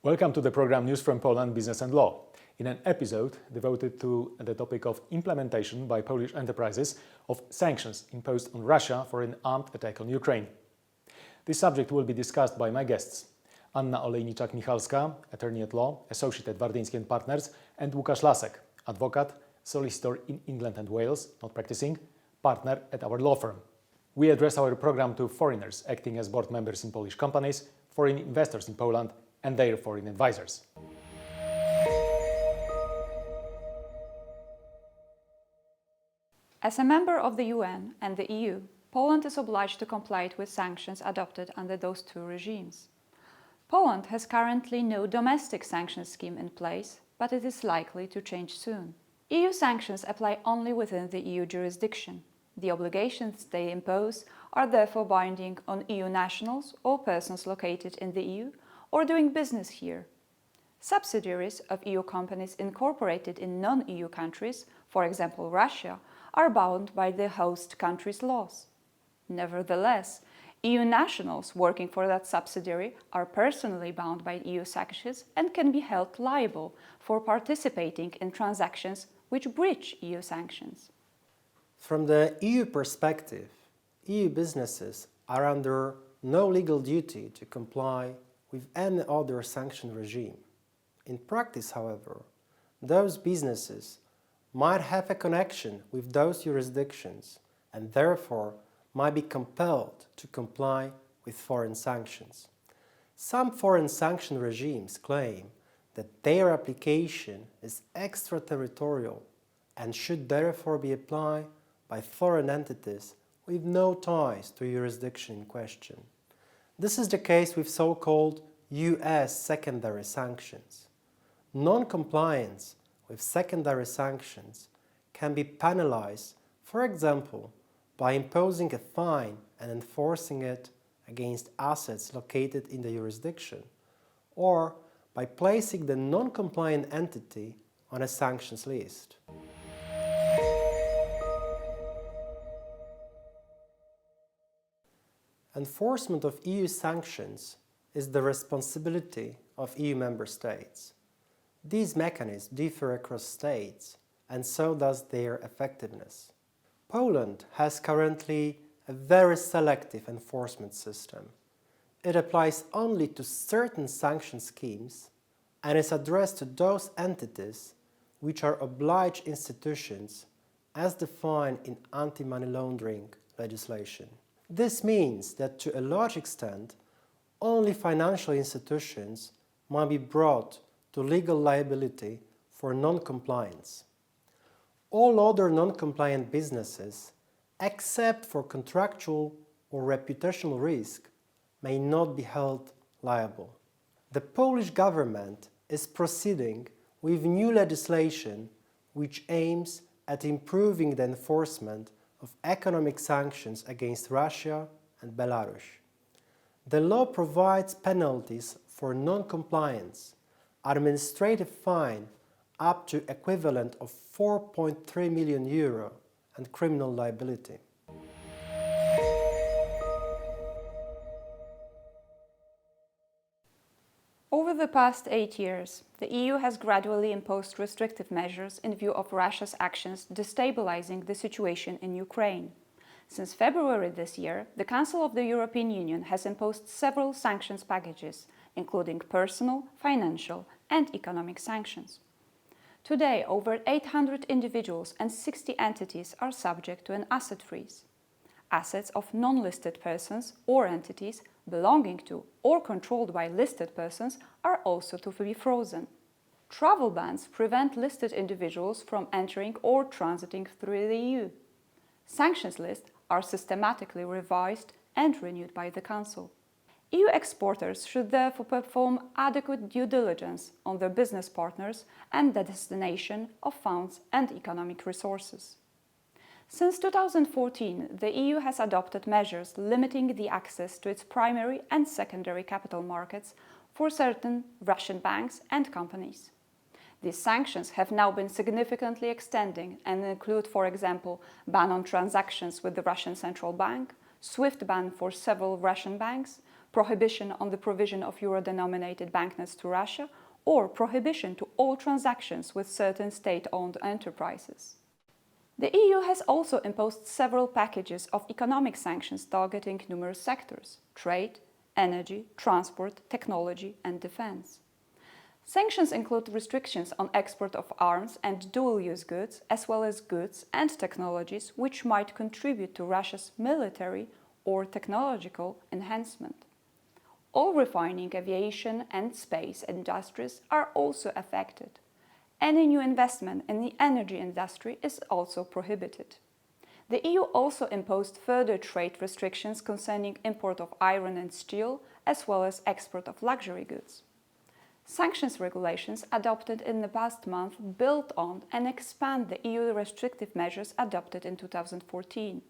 Welcome to the program News from Poland, Business and Law, in an episode devoted to the topic of implementation by Polish enterprises of sanctions imposed on Russia for an armed attack on Ukraine. This subject will be discussed by my guests: Anna Olejniczak-Michalska, attorney at law, associate at Wardyński & Partners, and Łukasz Lasek, advocate, solicitor in England and Wales, not practicing, partner at our law firm. We address our program to foreigners acting as board members in Polish companies, foreign investors in Poland, and their foreign advisors. As a member of the UN and the EU, Poland is obliged to comply with sanctions adopted under those two regimes. Poland has currently no domestic sanctions scheme in place, but it is likely to change soon. EU sanctions apply only within the EU jurisdiction. The obligations they impose are therefore binding on EU nationals or persons located in the EU or doing business here. Subsidiaries of EU companies incorporated in non-EU countries, for example Russia, are bound by the host country's laws. Nevertheless, EU nationals working for that subsidiary are personally bound by EU sanctions and can be held liable for participating in transactions which breach EU sanctions. From the EU perspective, EU businesses are under no legal duty to comply with any other sanction regime. In practice, however, those businesses might have a connection with those jurisdictions and therefore might be compelled to comply with foreign sanctions. Some foreign sanction regimes claim that their application is extraterritorial and should therefore be applied by foreign entities with no ties to jurisdiction in question. This is the case with so-called US secondary sanctions. Non-compliance with secondary sanctions can be penalized, for example, by imposing a fine and enforcing it against assets located in the jurisdiction, or by placing the non-compliant entity on a sanctions list. Enforcement of EU sanctions is the responsibility of EU member states. These mechanisms differ across states, and so does their effectiveness. Poland has currently a very selective enforcement system. It applies only to certain sanction schemes and is addressed to those entities which are obliged institutions as defined in anti-money laundering legislation. This means that to a large extent, only financial institutions might be brought to legal liability for non-compliance. All other non-compliant businesses, except for contractual or reputational risk, may not be held liable. The Polish government is proceeding with new legislation which aims at improving the enforcement of economic sanctions against Russia and Belarus. The law provides penalties for non-compliance, administrative fine up to equivalent of 4.3 million euro and criminal liability. Over the past 8 years, the EU has gradually imposed restrictive measures in view of Russia's actions destabilizing the situation in Ukraine. Since February this year, the Council of the European Union has imposed several sanctions packages, including personal, financial, and economic sanctions. Today, over 800 individuals and 60 entities are subject to an asset freeze. Assets of non-listed persons or entities belonging to or controlled by listed persons are also to be frozen. Travel bans prevent listed individuals from entering or transiting through the EU. Sanctions lists are systematically revised and renewed by the Council. EU exporters should therefore perform adequate due diligence on their business partners and the destination of funds and economic resources. Since 2014, the EU has adopted measures limiting the access to its primary and secondary capital markets for certain Russian banks and companies. These sanctions have now been significantly extending and include, for example, ban on transactions with the Russian Central Bank, SWIFT ban for several Russian banks, prohibition on the provision of euro-denominated banknotes to Russia, or prohibition to all transactions with certain state-owned enterprises. The EU has also imposed several packages of economic sanctions targeting numerous sectors: trade, energy, transport, technology and defense. Sanctions include restrictions on export of arms and dual-use goods, as well as goods and technologies which might contribute to Russia's military or technological enhancement. All refining, aviation and space industries are also affected. Any new investment in the energy industry is also prohibited. The EU also imposed further trade restrictions concerning import of iron and steel, as well as export of luxury goods. Sanctions regulations adopted in the past month build on and expand the EU restrictive measures adopted in 2014.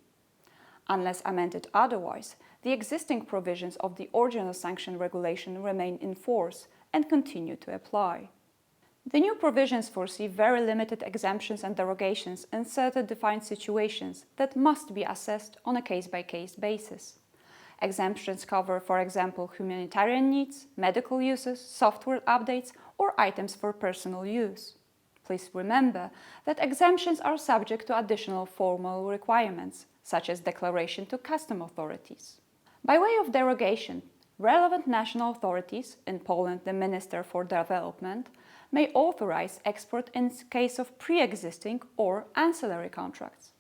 Unless amended otherwise, the existing provisions of the original sanction regulation remain in force and continue to apply. The new provisions foresee very limited exemptions and derogations in certain defined situations that must be assessed on a case-by-case basis. Exemptions cover, for example, humanitarian needs, medical uses, software updates, or items for personal use. Please remember that exemptions are subject to additional formal requirements, such as declaration to custom authorities. By way of derogation, relevant national authorities, in Poland the Minister for Development, may authorize export in case of pre-existing or ancillary contracts.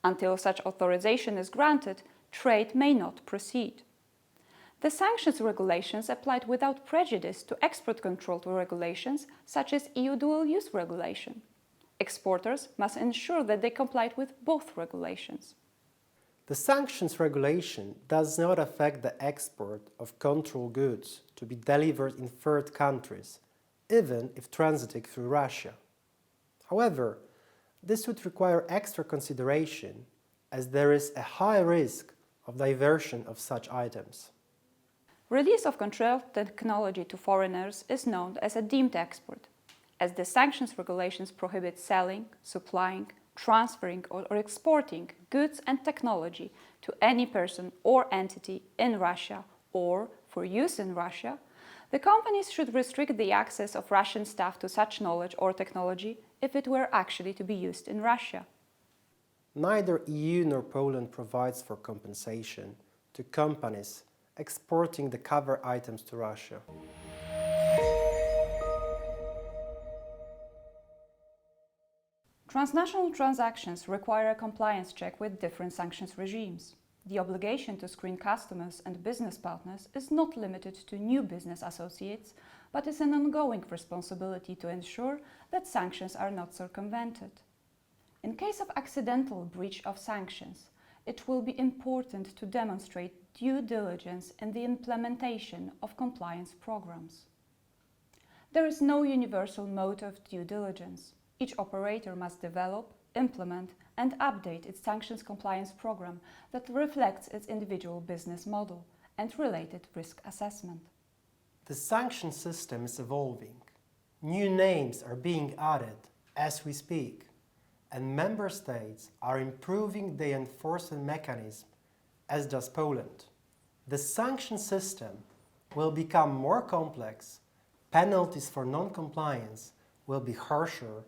Until such authorization is granted, trade may not proceed. The sanctions regulations applied without prejudice to export control regulations, such as EU dual-use regulation. Exporters must ensure that they complied with both regulations. The sanctions regulation does not affect the export of control goods to be delivered in third countries, even if transiting through Russia. However, this would require extra consideration, as there is a high risk of diversion of such items. Release of control technology to foreigners is known as a deemed export, as the sanctions regulations prohibit selling, supplying, transferring or exporting goods and technology to any person or entity in Russia or for use in Russia. The companies should restrict the access of Russian staff to such knowledge or technology if it were actually to be used in Russia. Neither EU nor Poland provides for compensation to companies exporting the cover items to Russia. Transnational transactions require a compliance check with different sanctions regimes. The obligation to screen customers and business partners is not limited to new business associates, but is an ongoing responsibility to ensure that sanctions are not circumvented. In case of accidental breach of sanctions, it will be important to demonstrate due diligence in the implementation of compliance programs. There is no universal mode of due diligence. Each operator must develop, implement, and update its sanctions compliance program that reflects its individual business model and related risk assessment. The sanction system is evolving. New names are being added as we speak, and member states are improving the enforcement mechanism, as does Poland. The sanction system will become more complex, penalties for non-compliance will be harsher,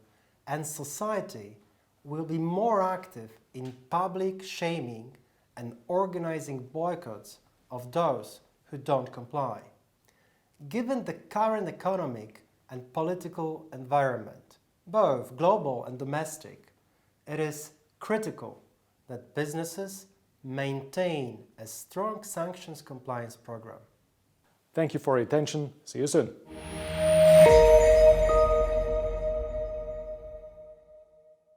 and society will be more active in public shaming and organizing boycotts of those who don't comply. Given the current economic and political environment, both global and domestic, it is critical that businesses maintain a strong sanctions compliance program. Thank you for your attention. See you soon.